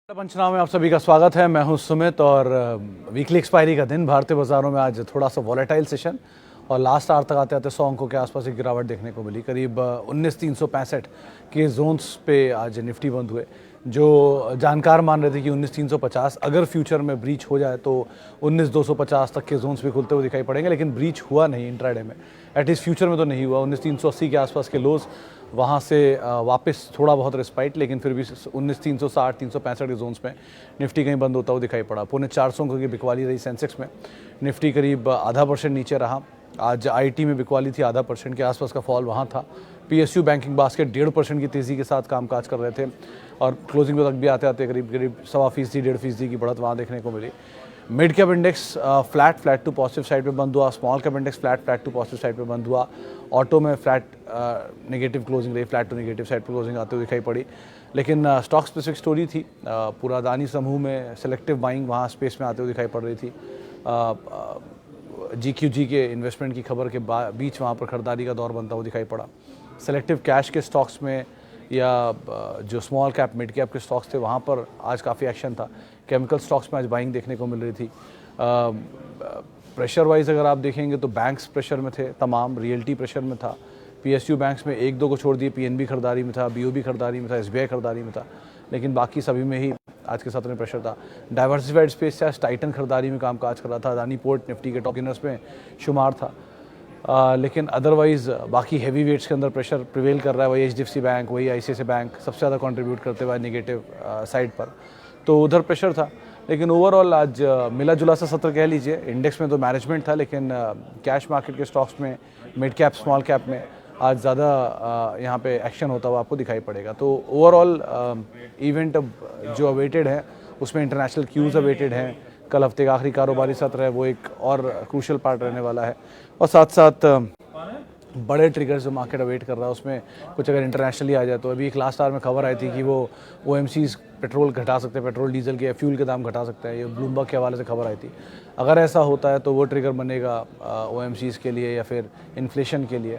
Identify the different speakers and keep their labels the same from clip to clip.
Speaker 1: पंचनामे में आप सभी का स्वागत है। मैं हूं सुमित और वीकली एक्सपायरी का दिन भारतीय बाजारों में आज थोड़ा सा वॉलेटाइल सेशन और लास्ट आवर तक आते आते 100 अंकों के आसपास एक गिरावट देखने को मिली। करीब 19,365 के जोन्स पे आज निफ्टी बंद हुए। जो जानकार मान रहे थे कि 19,350 अगर फ्यूचर में ब्रीच हो जाए तो 19,250 तक के जोन्स भी खुलते हुए दिखाई पड़ेंगे, लेकिन ब्रीच हुआ नहीं इंट्राडे में, एटलीस्ट फ्यूचर में तो नहीं हुआ। 19,380 के आसपास के लोज वहाँ से वापस थोड़ा बहुत रिस्पाइट, लेकिन फिर भी 19,360 365 के जोन्स में निफ्टी कहीं बंद होता हुआ दिखाई पड़ा। 450 अंकों की बिकवाली रही सेंसेक्स में। निफ्टी करीब 0.5% नीचे रहा। आज आईटी में बिकवाली थी, 0.5% के आसपास का फॉल वहाँ था। पीएसयू बैंकिंग बास्केट 1.5% की तेज़ी के साथ कामकाज कर रहे थे और क्लोजिंग तक भी आते आते करीब 1.25% 1.5% की बढ़त वहाँ देखने को मिली। Mid cap index flat to positive side पे बंद हुआ। Small cap index flat to positive side पे बंद हुआ। ऑटो में फ्लैट नेगेटिव क्लोजिंग रही, फ्लैट टू नेगेटिव साइड पे क्लोजिंग आते हुए दिखाई पड़ी। लेकिन स्टॉक स्पेसिफिक स्टोरी थी। पूरा अदानी समूह में सेलेक्टिव बाइंग वहाँ स्पेस में आते हुए दिखाई पड़ रही थी। GQG के इन्वेस्टमेंट की खबर के बीच वहाँ पर खरीदारी का दौर बनता हुआ दिखाई पड़ा। सेलेक्टिव कैश के स्टॉक्स में या जो स्मॉल कैप मिड कैप के स्टॉक्स थे वहाँ पर आज काफ़ी एक्शन था। केमिकल स्टॉक्स में आज बाइंग देखने को मिल रही थी। प्रेशर वाइज अगर आप देखेंगे तो बैंक्स प्रेशर में थे, तमाम रियल्टी प्रेशर में था। PSU बैंक्स में 1-2 को छोड़ दिए, PNB खरीदारी में था, BOB खरीदारी में था, SBI खरीदारी में था, लेकिन बाकी सभी में ही आज के सत्र में प्रेशर था। डाइवर्सिफाइड स्पेस से आज टाइटन खरीदारी में कामकाज कर रहा था। अदानी पोर्ट निफ्टी के टॉप गेनर्स में शुमार था। लेकिन अदरवाइज बाकी हैवी वेट्स के अंदर प्रेशर प्रिवेल कर रहा है। वही HDFC बैंक, वही ICICI बैंक सबसे ज़्यादा कंट्रीब्यूट करते हुए नेगेटिव साइड पर, तो उधर प्रेशर था। लेकिन ओवरऑल आज मिला जुला सा सत्र कह लीजिए। इंडेक्स में तो मैनेजमेंट था, लेकिन कैश मार्केट के स्टॉक्स में, मिड कैप स्मॉल कैप में आज ज़्यादा यहाँ पे एक्शन होता हुआ आपको दिखाई पड़ेगा। तो ओवरऑल इवेंट जो अवेटेड है उसमें इंटरनेशनल क्यूज़ अवेटेड हैं। कल हफ्ते का आखिरी कारोबारी सत्र है, वो एक और क्रूशल पार्ट रहने वाला है। और साथ साथ बड़े ट्रिगर्स जो मार्केट अवेट कर रहा है उसमें कुछ अगर इंटरनेशनली आ जाए तो अभी एक लास्ट आवर में खबर आई थी कि वो OMCs पेट्रोल घटा सकते हैं, पेट्रोल डीजल के फ्यूल के दाम घटा सकते हैं। ये ब्लूमबर्ग के हवाले से खबर आई थी। अगर ऐसा होता है तो वो ट्रिगर बनेगा OMCs के लिए या फिर इन्फ्लेशन के लिए,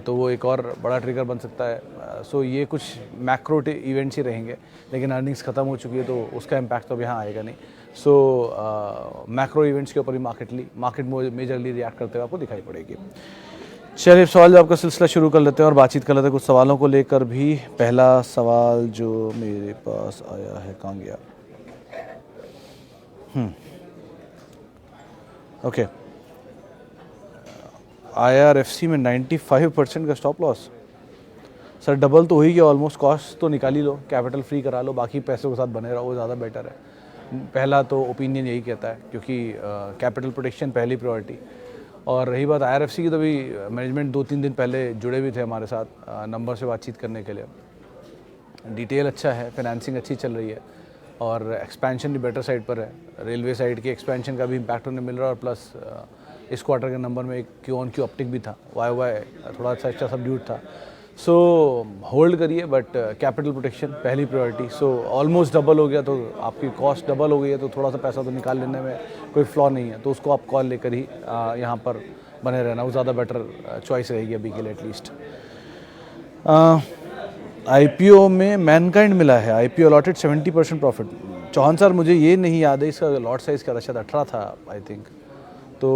Speaker 1: तो वो एक और बड़ा ट्रिगर बन सकता है। सो ये कुछ मैक्रो इवेंट्स ही रहेंगे, लेकिन अर्निंग्स ख़त्म हो चुकी है तो उसका इम्पैक्ट तो अब यहाँ आएगा नहीं। सो मैक्रो इवेंट्स के ऊपर ही मार्केट मेजरली रिएक्ट करते हुए आपको दिखाई पड़ेगी। चलिए सवाल जवाब का सिलसिला शुरू कर लेते हैं और बातचीत कर लेते हैं कुछ सवालों को लेकर भी। पहला सवाल जो मेरे पास आया है, कहाँ गया? ओके, IRFC में 95% का स्टॉप लॉस। सर डबल तो हो ही गया ऑलमोस्ट। कॉस्ट तो निकाल ही लो, कैपिटल फ्री करा लो, बाकी पैसों के साथ बने रहो, वो ज़्यादा बेटर है। पहला तो ओपिनियन यही कहता है, क्योंकि कैपिटल प्रोटेक्शन पहली प्रायोरिटी। और रही बात IRFC की, तो भी मैनेजमेंट 2-3 दिन पहले जुड़े भी थे हमारे साथ नंबर से बातचीत करने के लिए। डिटेल अच्छा है, फाइनेंसिंग अच्छी चल रही है और एक्सपेंशन भी बेटर साइड पर है। रेलवे साइड के एक्सपेंशन का भी इम्पैक्ट उन्हें मिल रहा है और प्लस इस क्वार्टर के नंबर में एक Q-on-Q अपटिक भी था। YoY थोड़ा अच्छा सबड्यूट था। सो होल्ड करिए, बट कैपिटल प्रोटेक्शन पहली प्रायोरिटी। सो ऑलमोस्ट डबल हो गया तो आपकी कॉस्ट डबल हो गई है, तो थोड़ा सा पैसा तो निकाल लेने में कोई फ्लॉ नहीं है, तो उसको आप कॉल लेकर ही यहाँ पर बने रहना, वो ज़्यादा बेटर चॉइस रहेगी अभी के लिए एटलीस्ट। IPO में मैनकाइंड मिला है, IPO allotted 70% profit. Chauhan sir मुझे ये नहीं याद है इसका लॉट साइज़ क्या था, शायद 18 था आई थिंक। तो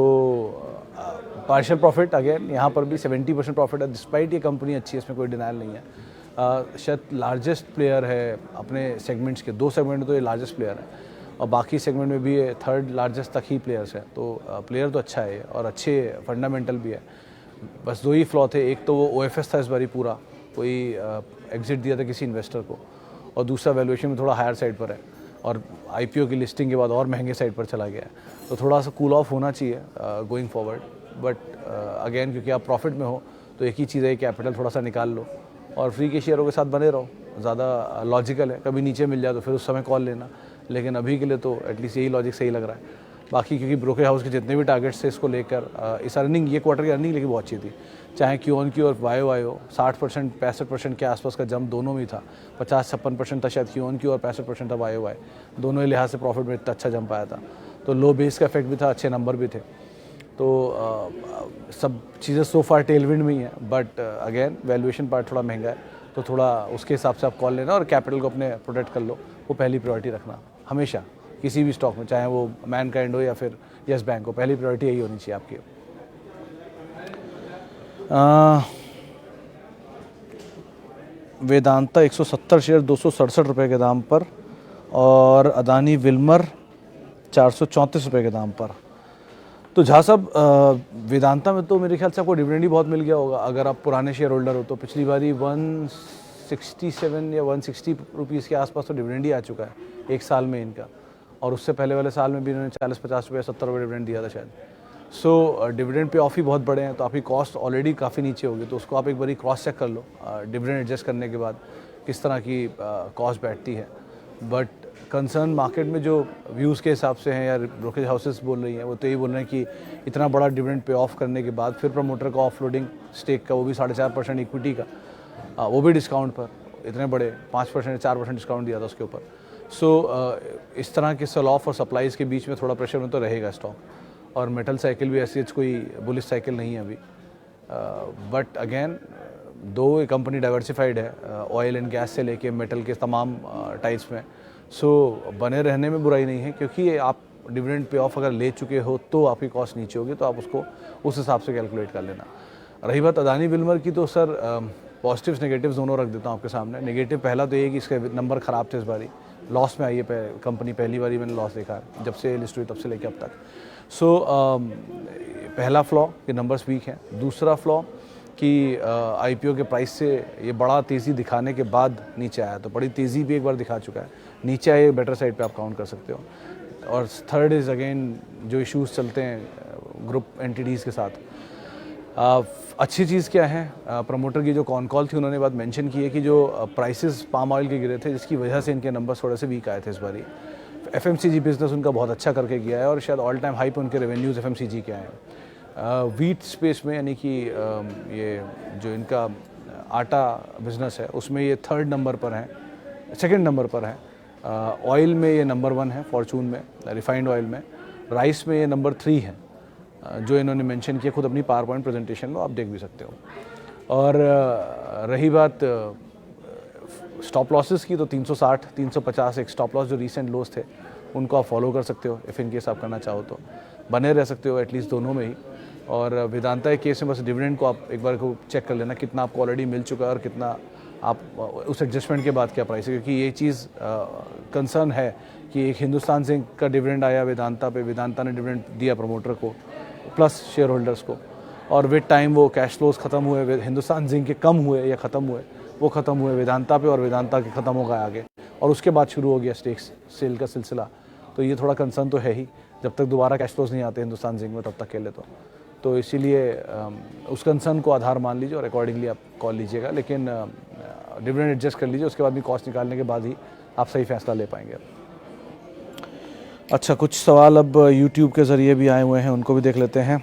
Speaker 1: पार्शियल प्रॉफिट अगेन यहाँ पर भी 70% प्रॉफिट है, डिस्पाइट ये कंपनी अच्छी है, इसमें कोई डिनाइल नहीं है। शायद लार्जेस्ट प्लेयर है अपने सेगमेंट्स के, 2 सेगमेंट में तो ये लार्जेस्ट प्लेयर है और बाकी सेगमेंट में भी ये 3rd लार्जेस्ट तक ही प्लेयर्स हैं। तो प्लेयर तो अच्छा है और अच्छे फंडामेंटल भी है। बस 2 ही फ्लॉ थे, एक तो वो OFS था इस बारी पूरा, कोई एग्जिट दिया था किसी इन्वेस्टर को, और दूसरा वैल्यूएशन में थोड़ा हायर साइड पर है और IPO की लिस्टिंग के बाद और महंगे साइड पर चला गया है। तो थोड़ा सा कूल ऑफ होना चाहिए गोइंग फॉरवर्ड। बट अगेन क्योंकि आप प्रॉफिट में हो तो एक ही चीज़ है, कैपिटल थोड़ा सा निकाल लो और फ्री के शेयरों के साथ बने रहो, ज़्यादा लॉजिकल है। कभी नीचे मिल जाए तो फिर उस समय कॉल लेना, लेकिन अभी के लिए तो एटलीस्ट यही लॉजिक सही लग रहा है। बाकी क्योंकि ब्रोकर हाउस के जितने भी टारगेट्स थे इसको लेकर, इस अर्निंग ये क्वार्टर की अर्निंग लेकिन बहुत अच्छी थी, चाहे Q-on-Q और YoY हो। 60% 65% के आसपास का जंप दोनों में था। 50-56% था शायद Q-on-Q और 65% था YoY। दोनों ही लिहाज से प्रॉफिट में इतना अच्छा जंप आया था। तो लो बेस का इफेक्ट भी था, अच्छे नंबर भी थे। तो सब चीज़ें सो फार टेलविंड में ही है, बट अगेन वैल्यूएशन पार्ट थोड़ा महंगा है। तो थोड़ा उसके हिसाब से आप कॉल लेना और कैपिटल को अपने प्रोटेक्ट कर लो, वो पहली प्रायोरिटी रखना हमेशा किसी भी स्टॉक में, चाहे वो मैनकाइंड हो या फिर यस बैंक हो, पहली प्रायोरिटी यही होनी चाहिए आपकी। वेदांता 170 शेयर 267 रुपये के दाम पर और अदानी विल्मर 434 रुपये के दाम पर। तो झा साहब, वेदांता में तो मेरे ख्याल से आपको डिविडेंड ही बहुत मिल गया होगा अगर आप पुराने शेयर होल्डर हो तो। पिछली बारी 167 या 160 रुपीज़ के आसपास तो डिविडेंड ही आ चुका है एक साल में इनका, और उससे पहले वाले साल में भी इन्होंने 40-50 रुपये 70 रुपये डिविडेंड दिया था शायद। सो डिविडेंड पे ऑफ ही बहुत बड़े हैं, तो आपकी कॉस्ट ऑलरेडी काफ़ी नीचे होगी, तो उसको आप एक बारी क्रॉस चेक कर लो डिविडेंड एडजस्ट करने के बाद किस तरह की कॉस्ट बैठती है। बट कंसर्न मार्केट में जो व्यूज़ के हिसाब से हैं या ब्रोकरेज हाउसेस बोल रही हैं, वो तो यही बोल रहे हैं कि इतना बड़ा डिविडेंड पे ऑफ करने के बाद फिर प्रमोटर का ऑफलोडिंग स्टेक का, वो भी 4.5% इक्विटी का, वो भी डिस्काउंट पर, इतने बड़े 5% 4% डिस्काउंट दिया था उसके ऊपर। सो इस तरह के सेल ऑफ और सप्लाईज़ के बीच में थोड़ा प्रेशर में तो रहेगा स्टॉक, और मेटल साइकिल भी ऐसी कोई बुलिश साइकिल नहीं है अभी। बट अगेन दो कंपनी डाइवर्सिफाइड है ऑयल एंड गैस से लेके मेटल के तमाम टाइप्स में, सो बने रहने में बुराई नहीं है, क्योंकि आप डिविडेंड पे ऑफ अगर ले चुके हो तो आपकी कॉस्ट नीचे होगी, तो आप उसको उस हिसाब से कैलकुलेट कर लेना। रही बात अदानी विल्मर की, तो सर पॉजिटिव्स नेगेटिव्स दोनों रख देता हूँ आपके सामने। नेगेटिव पहला तो ये कि इसके नंबर ख़राब थे, इस बारी लॉस में आई है कंपनी, पहली बारी मैंने लॉस देखा है जब से लिस्ट हुई तब से लेकर अब तक। सो पहला फ्लॉ कि नंबर्स वीक हैं। दूसरा फ्लॉ कि आईपीओ के प्राइस से ये बड़ा तेज़ी दिखाने के बाद नीचे आया, तो बड़ी तेज़ी भी एक बार दिखा चुका है, नीचे आए बेटर साइड पे आप काउंट कर सकते हो। और थर्ड इज़ अगेन जो इश्यूज चलते हैं ग्रुप एंटिटीज़ के साथ। अच्छी चीज़ क्या है, प्रमोटर की जो कॉन कॉल थी उन्होंने बात मेंशन की है कि जो प्राइसेस पाम ऑयल के गिरे थे जिसकी वजह से इनके नंबर्स थोड़े से वीक आए थे इस बारी। एफएमसीजी बिजनेस उनका बहुत अच्छा करके गया है और शायद ऑल टाइम हाई पे उनके रेवेन्यूज़ एफएमसीजी के आए हैं। वीट स्पेस में यानी कि ये जो इनका आटा बिजनेस है उसमें ये थर्ड नंबर पर है, सेकंड नंबर पर है। ऑयल में ये नंबर 1 है, फॉर्चून में, रिफाइंड ऑयल में। राइस में ये नंबर 3 है, जो इन्होंने मेंशन किया खुद अपनी पावर पॉइंट प्रेजेंटेशन में, आप देख भी सकते हो। और रही बात स्टॉप लॉसेस की, तो 360 350 एक स्टॉप लॉस जो रीसेंट लोस थे उनको आप फॉलो कर सकते हो इफ़ इन केस आप करना चाहो तो, बने रह सकते हो एटलीस्ट दोनों में ही। और वेदांता के केस में बस डिविडेंड को आप एक बार को चेक कर लेना कितना आपको ऑलरेडी मिल चुका है और कितना आप उस एडजस्टमेंट के बाद क्या प्राइस है, क्योंकि ये चीज़ कंसर्न है कि एक हिंदुस्तान जिंक का डिविडेंड आया वेदांता पे, वेदांता ने डिविडेंड दिया प्रमोटर को प्लस शेयर होल्डर्स को, और विद टाइम वो कैश फ्लोज ख़त्म हुए, हिंदुस्तान जिंक के कम हुए या ख़त्म हुए, वो ख़त्म हुए वेदांता पे और वेदांता के ख़त्म हो गए आगे, और उसके बाद शुरू हो गया स्टेक्स सेल का सिलसिला। तो ये थोड़ा कंसर्न तो है ही, जब तक दोबारा कैश फ्लोज नहीं आते हिंदुस्तान जिंक में तब तक के लिए तो इसीलिए उस कंसर्न को आधार मान लीजिए और अकॉर्डिंगली आप कॉल लीजिएगा। लेकिन डिविडेंड एडजस्ट कर लीजिए, उसके बाद भी कॉस्ट निकालने के बाद ही आप सही फैसला ले पाएंगे। अच्छा, कुछ सवाल अब यूट्यूब के ज़रिए भी आए हुए हैं, उनको भी देख लेते हैं।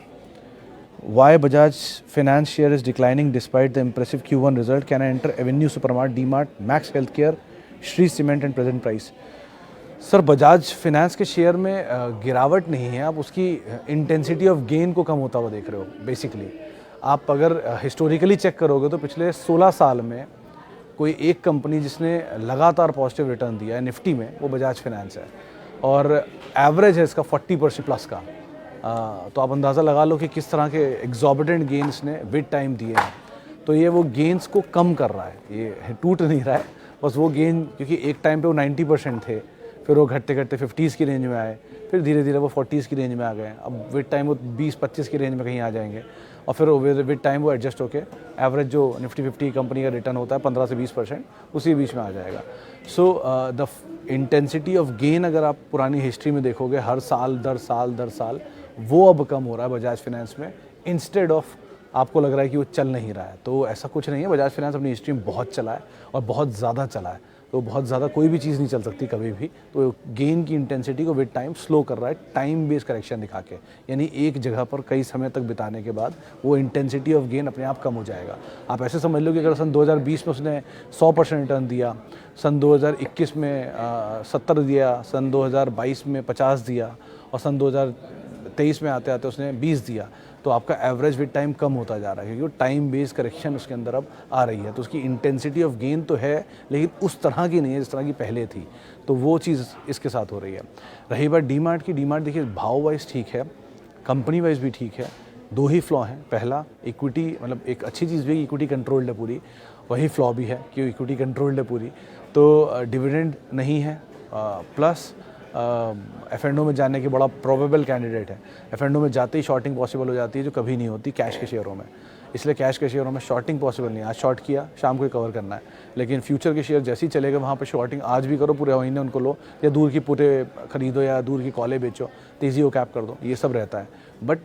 Speaker 1: Why Bajaj Finance share is declining despite the impressive Q1 result? Can I enter Avenue Supermart, DMart, Max Healthcare, Shree Cement and present price? Sir Bajaj finance के शेयर में गिरावट नहीं है, आप उसकी इंटेंसिटी ऑफ गेन को कम होता हुआ देख रहे हो। बेसिकली आप अगर हिस्टोरिकली चेक करोगे तो पिछले 16 साल में कोई एक कंपनी जिसने लगातार पॉजिटिव रिटर्न दिया है निफ्टी में, वो बजाज फिनेंस है, और एवरेज है इसका 40% प्लस का। तो आप अंदाज़ा लगा लो कि किस तरह के एग्जॉर्बिटेंट गेन्स ने विद टाइम दिए हैं। तो ये वो गेन्स को कम कर रहा है, ये टूट नहीं रहा है, बस वो गेन, क्योंकि एक टाइम पे वो 90% थे, फिर वो घटते घटते 50s की रेंज में आए, फिर धीरे धीरे वो 40s की रेंज में आ गए, अब विद टाइम वो 20-25 की रेंज में कहीं आ जाएंगे, और फिर विद टाइम वो एडजस्ट होके एवरेज जो निफ्टी 50 कंपनी का रिटर्न होता है 15 से 20%, उसी बीच में आ जाएगा। So the intensity of gain अगर आप पुरानी हिस्ट्री में देखोगे, हर साल दर साल वो अब कम हो रहा है बजाज फिनेंस में, इंस्टेड ऑफ आपको लग रहा है कि वो चल नहीं रहा है। तो ऐसा कुछ नहीं है, बजाज फिनेंस अपनी हिस्ट्री में बहुत चला है और बहुत ज़्यादा चला है, तो बहुत ज़्यादा कोई भी चीज़ नहीं चल सकती कभी भी। तो गेन की इंटेंसिटी को विद टाइम स्लो कर रहा है, टाइम बेस्ड करेक्शन दिखा के, यानी एक जगह पर कई समय तक बिताने के बाद वो इंटेंसिटी ऑफ गेन अपने आप कम हो जाएगा। आप ऐसे समझ लो कि अगर सन 2020 में उसने 100% रिटर्न दिया, सन 2021 में 70 दिया, सन 2022 में 50 दिया, और सन 2023 में आते आते उसने 20 दिया, तो आपका एवरेज विद टाइम कम होता जा रहा है, क्योंकि टाइम बेस्ड करेक्शन उसके अंदर अब आ रही है। तो उसकी इंटेंसिटी ऑफ गेन तो है, लेकिन उस तरह की नहीं है जिस तरह की पहले थी। तो वो चीज़ इसके साथ हो रही है। रही बात डीमार्ट की, डीमार्ट देखिए भाव वाइज ठीक है, कंपनी वाइज भी ठीक है। दो ही फ्लॉ हैं। पहला, इक्विटी, मतलब एक अच्छी चीज़ भी है, इक्विटी कंट्रोल्ड है पूरी। वही फ्लॉ भी है कि इक्विटी कंट्रोल्ड है पूरी। तो डिविडेंड नहीं है, प्लस F&O में जाने की बड़ा प्रोबेबल कैंडिडेट है। F&O में जाते ही शॉर्टिंग पॉसिबल हो जाती है, जो कभी नहीं होती कैश के शेयरों में। इसलिए कैश के शेयरों में शॉर्टिंग पॉसिबल नहीं है। आज शॉर्ट किया, शाम को ही कवर करना है। लेकिन फ्यूचर के शेयर जैसे ही चलेगा, वहाँ पे शॉर्टिंग आज भी करो, पूरे महीने उनको लो, या दूर की पूरे खरीदो, या दूर की कॉलें बेचो, तेज़ी को कैप कर दो, ये सब रहता है। बट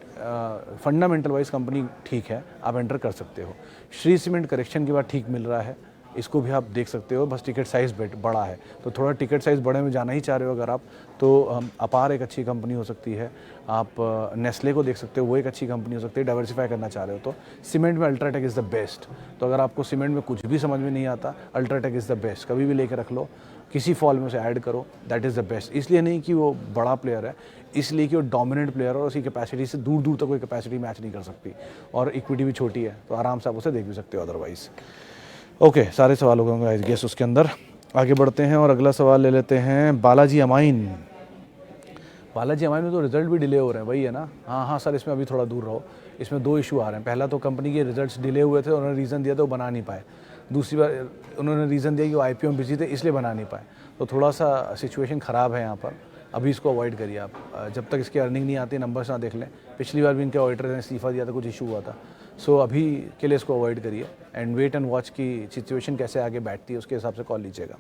Speaker 1: फंडामेंटल वाइज कंपनी ठीक है, आप एंटर कर सकते हो। श्री सीमेंट करेक्शन के बाद ठीक मिल रहा है, इसको भी आप देख सकते हो। बस टिकट साइज़ बड़ा है, तो थोड़ा टिकट साइज़ बड़े में जाना ही चाह रहे हो अगर आप, तो अपार एक अच्छी कंपनी हो सकती है। आप नेस्ले को देख सकते हो, वो एक अच्छी कंपनी हो सकती है। डाइवर्सिफाई करना चाह रहे हो तो सीमेंट में अल्ट्राटेक इज़ द बेस्ट। तो अगर आपको सीमेंट में कुछ भी समझ में नहीं आता, अल्ट्राटेक इज़ द बेस्ट। कभी भी लेके रख लो, किसी फॉल में उसे ऐड करो, दैट इज़ द बेस्ट। इसलिए नहीं कि वो बड़ा प्लेयर है, इसलिए कि वो डोमिनेंट प्लेयर है और उसकी कैपेसिटी से दूर दूर तक कोई कैपेसिटी मैच नहीं कर सकती, और इक्विटी भी छोटी है, तो आराम से आप उसे देख भी सकते हो अदरवाइज़। ओके, सारे सवाल हो गए आई गेस उसके अंदर। आगे बढ़ते हैं और अगला सवाल ले लेते हैं। बालाजी अमाइन, बालाजी अमाइन में तो रिजल्ट भी डिले हो रहे हैं, वही है ना? हाँ सर, इसमें अभी थोड़ा दूर रहो। इसमें दो इशू आ रहे हैं। पहला तो कंपनी के रिजल्ट्स डिले हुए थे, उन्होंने रीज़न दिया था वो बना नहीं पाए। दूसरी बार उन्होंने रीज़न दिया कि वो IPO में बिजी थे, इसलिए बना नहीं पाए। तो थोड़ा सा सिचुएशन ख़राब है यहाँ पर। अभी इसको अवॉइड करिए आप, जब तक इसकी अर्निंग नहीं आती, नंबर्स ना देख लें। पिछली बार भी इनके ऑडिटर ने इस्तीफा दिया था, कुछ इशू हुआ था। सो अभी के लिए इसको अवॉइड करिए एंड वेट एंड वॉच की सिचुएशन कैसे आगे बैठती है, उसके हिसाब से कॉल लीजिएगा।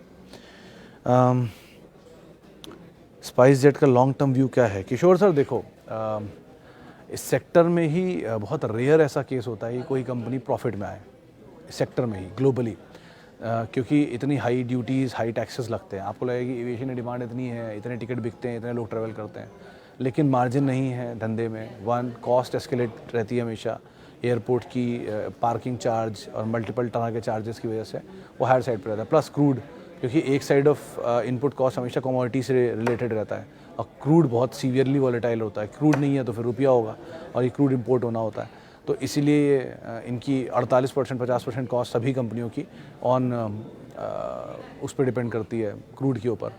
Speaker 1: स्पाइस जेट का लॉन्ग टर्म व्यू क्या है? किशोर सर देखो, इस सेक्टर में ही बहुत रेयर ऐसा केस होता है कि कोई कंपनी प्रॉफिट में आए, इस सेक्टर में ही ग्लोबली, क्योंकि इतनी हाई ड्यूटीज़, हाई टैक्सेस लगते हैं। आपको लगेगा कि एविएशन की डिमांड इतनी है, इतने टिकट बिकते हैं, इतने लोग ट्रैवल करते हैं, लेकिन मार्जिन नहीं है धंधे में। वन, कॉस्ट एस्केलेट रहती है हमेशा, एयरपोर्ट की पार्किंग चार्ज और मल्टीपल तरह के चार्जेस की वजह से वो हायर साइड पर रहता है। प्लस क्रूड, क्योंकि एक साइड ऑफ इनपुट कॉस्ट हमेशा कमोडिटी से रिलेटेड रहता है, और क्रूड बहुत सीवियरली वॉलेटाइल होता है। क्रूड नहीं है तो फिर रुपया होगा, और ये क्रूड इंपोर्ट होना होता है। तो इसीलिए इनकी 48% 50% कॉस्ट सभी कंपनियों की ऑन उस पर डिपेंड करती है, क्रूड के ऊपर।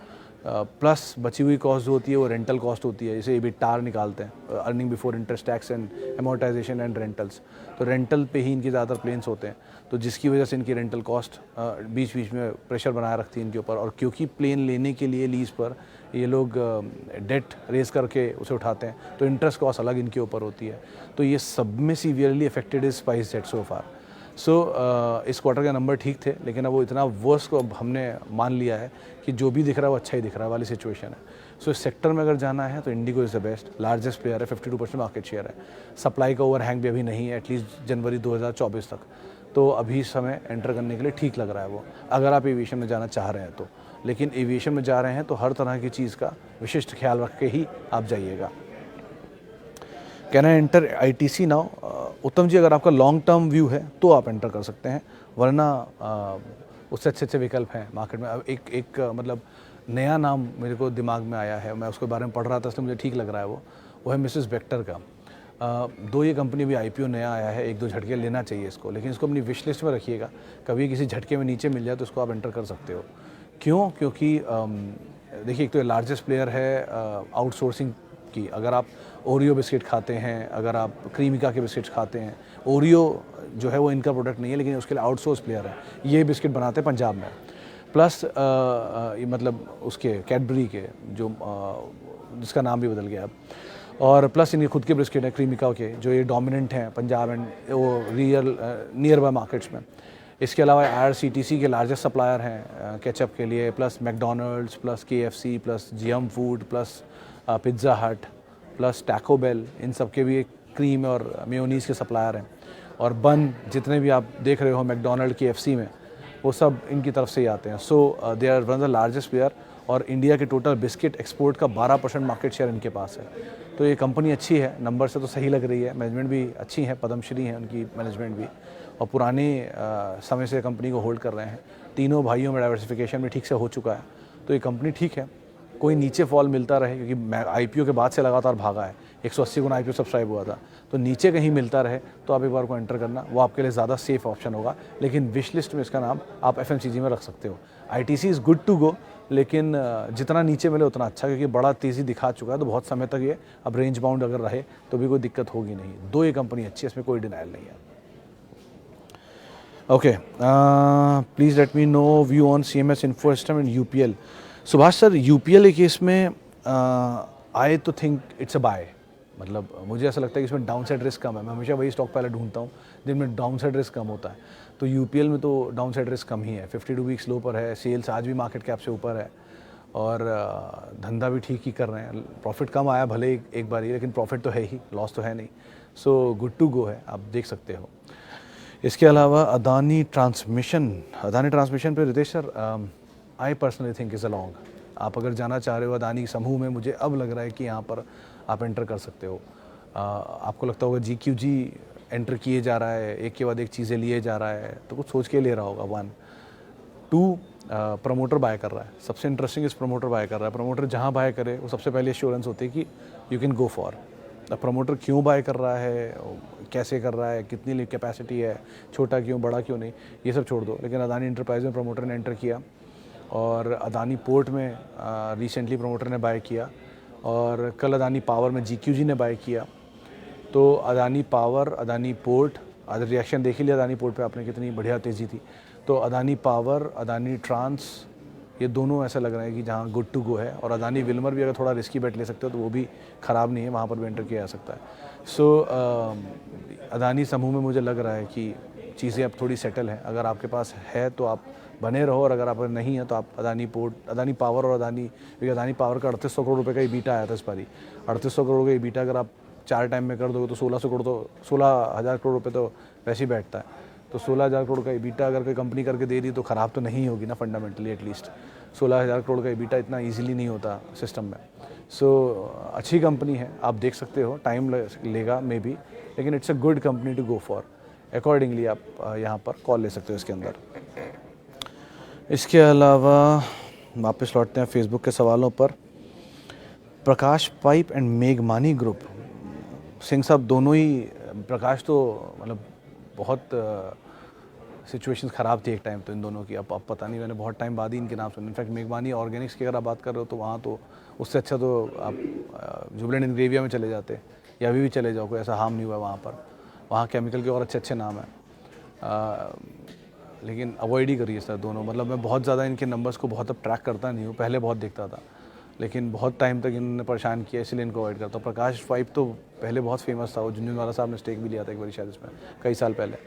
Speaker 1: प्लस बची हुई कॉस्ट जो होती है वो रेंटल कॉस्ट होती है, जैसे EBITDAR निकालते हैं, earning before interest, tax and amortisation and rentals. तो रेंटल पे ही इनकी ज़्यादातर प्लेन्स होते हैं, तो जिसकी वजह से इनकी रेंटल कॉस्ट बीच बीच में प्रेशर बनाए रखती है इनके ऊपर। और क्योंकि प्लेन लेने के लिए लीज पर ये लोग डेट रेज करके उसे उठाते हैं, तो इंटरेस्ट कॉस्ट अलग इनके ऊपर होती है। तो ये सब में severely affected is SpiceJet so far. So इस क्वार्टर के नंबर ठीक थे, लेकिन अब वो इतना वर्स को अब हमने मान लिया है कि जो भी दिख रहा है वो अच्छा ही दिख रहा है वाली सिचुएशन है। सो इस सेक्टर में अगर जाना है तो Indigo is the best, largest player है, 52% मार्केट शेयर है। सप्लाई का ओवरहैंग भी अभी नहीं है, एटलीस्ट जनवरी 2024 तक। तो अभी समय एंटर करने के लिए ठीक लग रहा है वो, अगर आप एविएशन में जाना चाह रहे हैं तो। लेकिन एविएशन में जा रहे हैं तो हर तरह की चीज़ का विशिष्ट ख्याल रख के ही आप जाइएगा। Can I enter ITC now? उत्तम जी, अगर आपका लॉन्ग टर्म व्यू है तो आप एंटर कर सकते हैं, वरना उससे अच्छे विकल्प हैं मार्केट में। अब एक मतलब नया नाम मेरे को दिमाग में आया है, मैं उसके बारे में पढ़ रहा था, इसलिए मुझे ठीक लग रहा है। वो है मिसेस बेक्टर का। दो ये कंपनी अभी IPO नया आया है, एक दो झटके लेना चाहिए इसको, लेकिन इसको अपनी विश लिस्ट में रखिएगा। कभी किसी झटके में नीचे मिल जाए तो इसको आप एंटर कर सकते हो। क्यों? क्योंकि देखिए, एक तो लार्जेस्ट प्लेयर है आउटसोर्सिंग की। अगर आप ओरियो बिस्किट खाते हैं, अगर आप क्रीमिका के बिस्किट्स खाते हैं, ओरियो जो है वो इनका प्रोडक्ट नहीं है, लेकिन उसके लिए आउटसोर्स प्लेयर है। ये बिस्किट बनाते हैं पंजाब में। प्लस मतलब उसके कैडबरी के जो जिसका नाम भी बदल गया अब, और प्लस इनके खुद के बिस्किट हैं क्रीमिका के, जो ये डोमिनेंट हैं पंजाब एंड वो रियल नियर बाय मार्केट्स में। इसके अलावा IRCTC के लार्जेस्ट सप्लायर हैं केचप के लिए, plus McDonald's, plus KFC, plus GM food, plus pizza हट, प्लस टैको बेल, इन सब के भी एक क्रीम और मेयोनीज़ के सप्लायर हैं। और बन जितने भी आप देख रहे हो मैकडोनल्ड KFC में, वो सब इनकी तरफ से ही आते हैं। So they are one of the largest player, और इंडिया के टोटल बिस्किट एक्सपोर्ट का 12% मार्केट शेयर इनके पास है। तो ये कंपनी अच्छी है, नंबर से तो सही लग रही है, मैनेजमेंट भी अच्छी है, पद्मश्री है उनकी मैनेजमेंट भी, और पुराने समय से कंपनी को होल्ड कर रहे हैं। तीनों भाइयों में डाइवर्सिफिकेशन भी ठीक से हो चुका है, तो ये कंपनी ठीक है। कोई नीचे फॉल मिलता रहे, क्योंकि IPO के बाद से लगातार भागा है, 180 गुना IPO सब्सक्राइब हुआ था। तो नीचे कहीं मिलता रहे तो आप एक बार को एंटर करना, वो आपके लिए ज़्यादा सेफ ऑप्शन होगा। लेकिन विश लिस्ट में इसका नाम आप FMCG में रख सकते हो। ITC is good to go, लेकिन जितना नीचे मिले उतना अच्छा, क्योंकि बड़ा तेज़ी दिखा चुका है। तो बहुत समय तक ये अब रेंज बाउंड अगर रहे तो भी कोई दिक्कत होगी नहीं। दो ये कंपनी अच्छी है, इसमें कोई डिनाइल नहीं है। Okay, please let me know view on CMS info system and UPL। Subhash sir, UPL के केस में आई तो थिंक इट्स अ बाय। मतलब मुझे ऐसा लगता है कि इसमें डाउन साइड रिस्क कम है। मैं हमेशा वही स्टॉक पहले ढूंढता हूँ जिनमें डाउन साइड रिस्क कम होता है। तो UPL में तो डाउन साइड रिस्क कम ही है। 52 वीक्स लो पर है, सेल्स आज भी मार्केट कैप से ऊपर है, और धंधा भी ठीक ही कर रहे हैं। प्रॉफिट कम आया भले एक बार ही, लेकिन प्रॉफिट तो है ही, लॉस तो है नहीं। सो गुड टू गो है, आप देख सकते हो। इसके अलावा अदानी ट्रांसमिशन पे Ritesh sir, I personally think is a long. आप अगर जाना चाह रहे हो अदानी समूह में, मुझे अब लग रहा है कि यहाँ पर आप एंटर कर सकते हो। आपको लगता होगा GQG एंटर किए जा रहा है, एक के बाद एक चीज़ें लिए जा रहा है, तो कुछ सोच के ले रहा होगा। 1 2 प्रमोटर बाय कर रहा है। सबसे इंटरेस्टिंग इस प्रमोटर बाय कर रहा है। प्रमोटर जहाँ बाय करे वो सबसे पहले एश्योरेंस होती है कि यू कैन गो फॉर। अब प्रमोटर क्यों बाय कर रहा है, कैसे कर रहा है, कितनी कैपेसिटी है, छोटा क्यों बड़ा क्यों नहीं, ये सब छोड़ दो। लेकिन अदानी इंटरप्राइज में प्रमोटर ने एंटर किया, और अदानी पोर्ट में रिसेंटली प्रमोटर ने बाय किया, और कल अदानी पावर में GQG ने बाय किया। तो अदानी पावर, अदानी पोर्ट, आज रिएक्शन देख ही लिया अदानी पोर्ट पे आपने, कितनी बढ़िया तेज़ी थी। तो अदानी पावर, अदानी ट्रांस, ये दोनों ऐसा लग रहा है कि जहाँ गुड टू गो है। और अदानी विल्मर भी अगर थोड़ा रिस्की बेट ले सकते हो तो वो भी ख़राब नहीं है, वहाँ पर भी एंटर किया जा सकता है। सो अदानी समूह में मुझे लग रहा है कि चीज़ें अब थोड़ी सेटल हैं। अगर आपके पास है तो आप बने रहो, और अगर आप नहीं है तो आप अदानी पोर्ट, अदानी पावर और अदानी पावर का 3800 करोड़ रुपये का ईबीटा आया था इस बारी। 3800 करोड़ का ईबीटा अगर आप 4 टाइम में कर दोगे तो 1600 करोड़, तो 16,000 करोड़ रुपये तो वैसे ही बैठता है। तो 16,000 करोड़ का ईबीटा अगर कोई कंपनी करके दे रही तो ख़राब तो नहीं होगी ना फंडामेंटली। एटलीस्ट 16,000 करोड़ का ईबीटा इतना ईजिली नहीं होता सिस्टम में। सो अच्छी कंपनी है, आप देख सकते हो। टाइम लेगा मे बी, लेकिन it's a good company to go for. Accordingly आप यहाँ पर कॉल ले सकते हो इसके अंदर। इसके अलावा वापस लौटते हैं फेसबुक के सवालों पर। प्रकाश पाइप एंड मेघमानी ग्रुप, सिंह साहब दोनों ही, प्रकाश तो मतलब बहुत सिचुएशंस ख़राब थी एक टाइम तो इन दोनों की। अब पता नहीं, मैंने बहुत टाइम बाद ही इनके नाम सुने। इनफैक्ट मेघमानी ऑर्गेनिक्स की अगर आप बात कर रहे हो तो वहाँ तो उससे अच्छा तो आप जुबलेंट इंग्रेविया में चले जाते, या अभी भी चले जाओ, कोई ऐसा हार्म नहीं हुआ वहाँ पर। वहाँ केमिकल के और अच्छे अच्छे नाम हैं, लेकिन अवॉइड ही करिए सर दोनों। मतलब मैं बहुत ज़्यादा इनके नंबर्स को बहुत अब ट्रैक करता नहीं हूँ, पहले बहुत देखता था, लेकिन बहुत टाइम तक इन्होंने परेशान किया, इसलिए इनको अवॉइड करता हूँ। प्रकाश पाइप तो पहले बहुत फेमस था, वो झुनझुनवाला साहब ने स्टेक भी लिया था एक बार शायद इसमें कई साल पहले,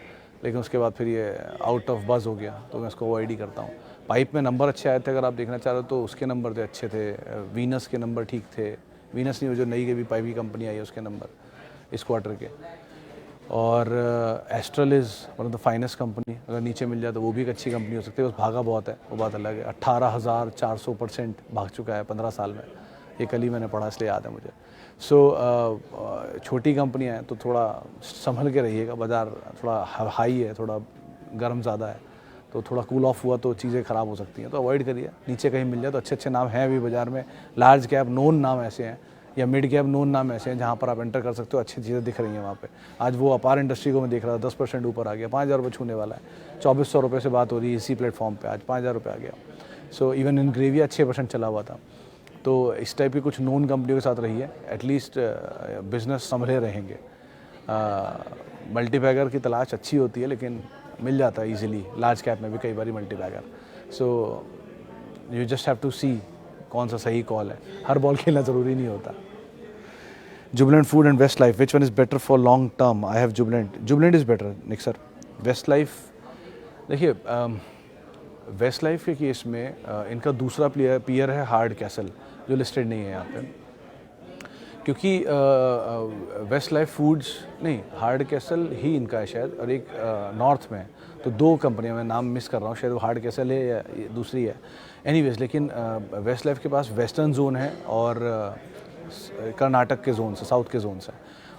Speaker 1: लेकिन उसके बाद फिर ये आउट ऑफ बज़ हो गया, तो मैं इसको अवॉइड ही करता हूँ। पाइप में नंबर अच्छे आए थे, अगर आप देखना चाह रहे हो तो उसके नंबर थे अच्छे थे। वीनस के नंबर ठीक थे, वीनस नहीं, वो जो नई भी पाइप की कंपनी आई है उसके नंबर इस क्वार्टर के। और astral is one of the finest company, अगर नीचे मिल जाए तो वो भी एक अच्छी कंपनी हो सकती है। बस भागा बहुत है, वो बात अलग है। 18,400% भाग चुका है 15 साल में, ये कल ही मैंने पढ़ा इसलिए याद है मुझे। सो छोटी कंपनियाँ हैं तो थोड़ा संभल के रहिएगा। बाज़ार थोड़ा हाई है, थोड़ा गर्म ज़्यादा है, तो थोड़ा कूल ऑफ हुआ तो चीज़ें ख़राब हो सकती हैं, तो अवॉइड करिए। नीचे कहीं मिल जाए तो अच्छे अच्छे नाम हैं अभी बाज़ार में, लार्ज कैप नोन नाम ऐसे हैं, या मिड कैप नोन नाम ऐसे हैं जहाँ पर आप एंटर कर सकते हो। अच्छी चीज़ें दिख रही हैं वहाँ पे। आज वो अपार इंडस्ट्री को मैं देख रहा था, 10% ऊपर आ गया, 5,000 रुपये छूने वाला है। 2,400 रुपये से बात हो रही है इसी प्लेटफॉर्म पे, आज 5,000 रुपये आ गया। सो इवन इंग्रेविया 6% चला हुआ था। तो इस टाइप की कुछ नोन कंपनियों के साथ रही है, एटलीस्ट बिजनेस संभले रहेंगे। मल्टीबैगर की तलाश अच्छी होती है, लेकिन मिल जाता है ईजिली लार्ज कैप में भी कई बार multibagger. So you just have to see कौन सा सही कॉल है, हर बॉल खेलना ज़रूरी नहीं होता। Jubilant food and Westlife, which one is better for long term? I have Jubilant is better Nik sir. Westlife, देखिए वेस्ट लाइफ के केस में इनका दूसरा पीयर है हार्ड कैसल, जो लिस्टेड नहीं है यहाँ पे, क्योंकि वेस्ट लाइफ फूड्स नहीं, हार्ड कैसल ही इनका है शायद, और एक नॉर्थ में है। तो दो कंपनियां, मैं नाम मिस कर रहा हूँ, शायद वो हार्ड कैसल है या दूसरी है। एनीवेज, लेकिन वेस्ट लाइफ के पास वेस्टर्न जोन है और कर्नाटक के जोन से, साउथ के जोन से,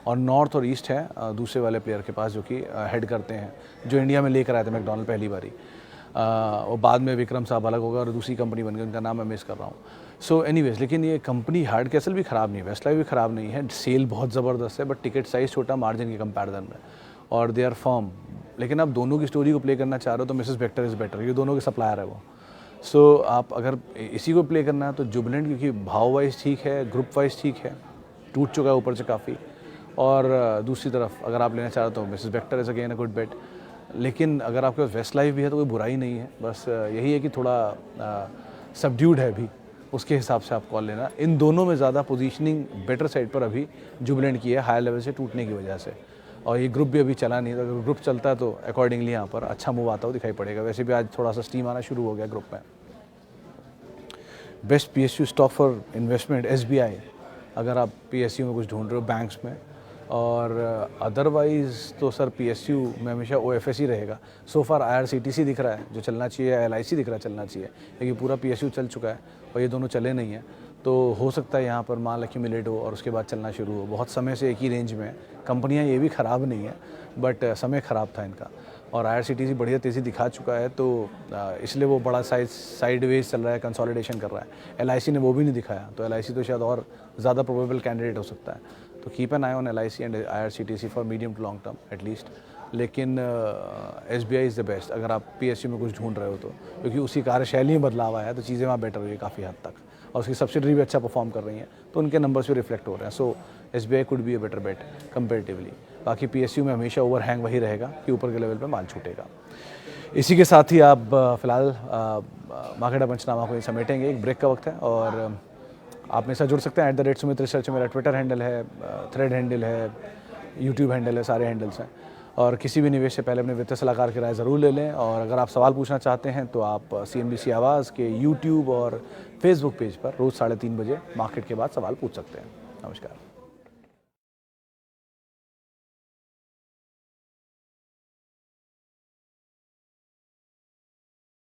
Speaker 1: और नॉर्थ और ईस्ट है दूसरे वाले प्लेयर के पास, जो कि हेड करते हैं, जो इंडिया में लेकर आए थे मैकडॉनल्ड पहली बारी। और बाद में विक्रम साहब अलग होगा और दूसरी कंपनी बन गई, उनका नाम मैं मिस कर रहा हूँ। सो एनीवेज, लेकिन ये कंपनी हार्ड कैसल भी ख़राब नहीं है, वेस्टलाइफ भी ख़राब नहीं है, सेल बहुत ज़बरदस्त है, बट टिकट साइज़ छोटा मार्जिन के कंपैरिजन में, और दे आर फर्म। लेकिन आप दोनों की स्टोरी को प्ले करना चाह रहे हो तो मिसेस बेक्टर इज़ बेटर, ये दोनों के सप्लायर है वो। सो आप अगर इसी को प्ले करना है तो जुबिलेंट, क्योंकि भाव वाइज ठीक है, ग्रुप वाइज ठीक है, टूट चुका है ऊपर से काफ़ी, और दूसरी तरफ अगर आप लेना चाह रहे हो तो Mrs Bector is again a good bet. लेकिन अगर आपके पास वेस्टलाइफ भी है तो कोई बुराई नहीं है, बस यही है कि थोड़ा सबड्यूड है अभी, उसके हिसाब से आप कॉल लेना। इन दोनों में ज़्यादा पोजीशनिंग बेटर साइड पर अभी जुबिलेंट की है, हाई लेवल से टूटने की वजह से, और ये ग्रुप भी अभी चला नहीं है, अगर ग्रुप चलता है तो अकॉर्डिंगली यहाँ पर अच्छा मूव आता हुआ दिखाई पड़ेगा। वैसे भी आज थोड़ा सा स्टीम आना शुरू हो गया ग्रुप में। Best PSU stock for investment SBI, अगर आप PSU में कुछ ढूंढ रहे हो बैंक्स में, और अदरवाइज़ तो सर PSU में हमेशा OFS ही रहेगा। सो फार IRCTC दिख रहा है जो चलना चाहिए, LIC दिख रहा है चलना चाहिए, लेकिन पूरा PSU चल चुका है और ये दोनों चले नहीं हैं, तो हो सकता है यहाँ पर महालक्ष्मी मिलेट हो और उसके बाद चलना शुरू हो। बहुत समय से एक ही रेंज में है, कंपनियाँ ये भी ख़राब नहीं है, बट समय ख़राब था इनका, और IRCTC बढ़िया तेज़ी दिखा चुका है, तो इसलिए वो बड़ा साइडवेज चल रहा है, कंसोलिडेशन कर रहा है। LIC ने वो भी नहीं दिखाया, तो LIC तो शायद और ज़्यादा प्रोबेबल कैंडिडेट हो सकता है, तो keep an eye on LIC and IRCTC for medium to long term at least. लेकिन SBI इज़ द बेस्ट अगर आप PSU में कुछ ढूंढ रहे हो तो, क्योंकि उसी कार्यशैली में बदलाव आया है, तो चीज़ें वहाँ बेटर हुई है काफ़ी हद तक, और उसकी सब्सिडरी भी अच्छा परफॉर्म कर रही हैं, तो उनके नंबर्स भी रिफ्लेक्ट हो रहे हैं। So SBI could be a better bet comparatively. बाकी PSU में हमेशा ओवरहैंग वही रहेगा कि ऊपर के लेवल पे माल छूटेगा। इसी के साथ ही आप फिलहाल मार्केट पंचनामा को समेटेंगे, एक ब्रेक का वक्त है, और आप मेरे साथ जुड़ सकते हैं @सुमित रिसर्च मेरा ट्विटर हैंडल है, थ्रेड हैंडल है, यूट्यूब हैंडल है, सारे हैंडल्स हैं। और किसी भी निवेश से पहले अपने वित्तीय सलाहकार की राय ज़रूर ले लें, और अगर आप सवाल पूछना चाहते हैं तो आप CNBC आवाज़ के यूट्यूब और फेसबुक पेज पर रोज़ 3:30 बजे मार्केट के बाद सवाल पूछ सकते हैं। नमस्कार।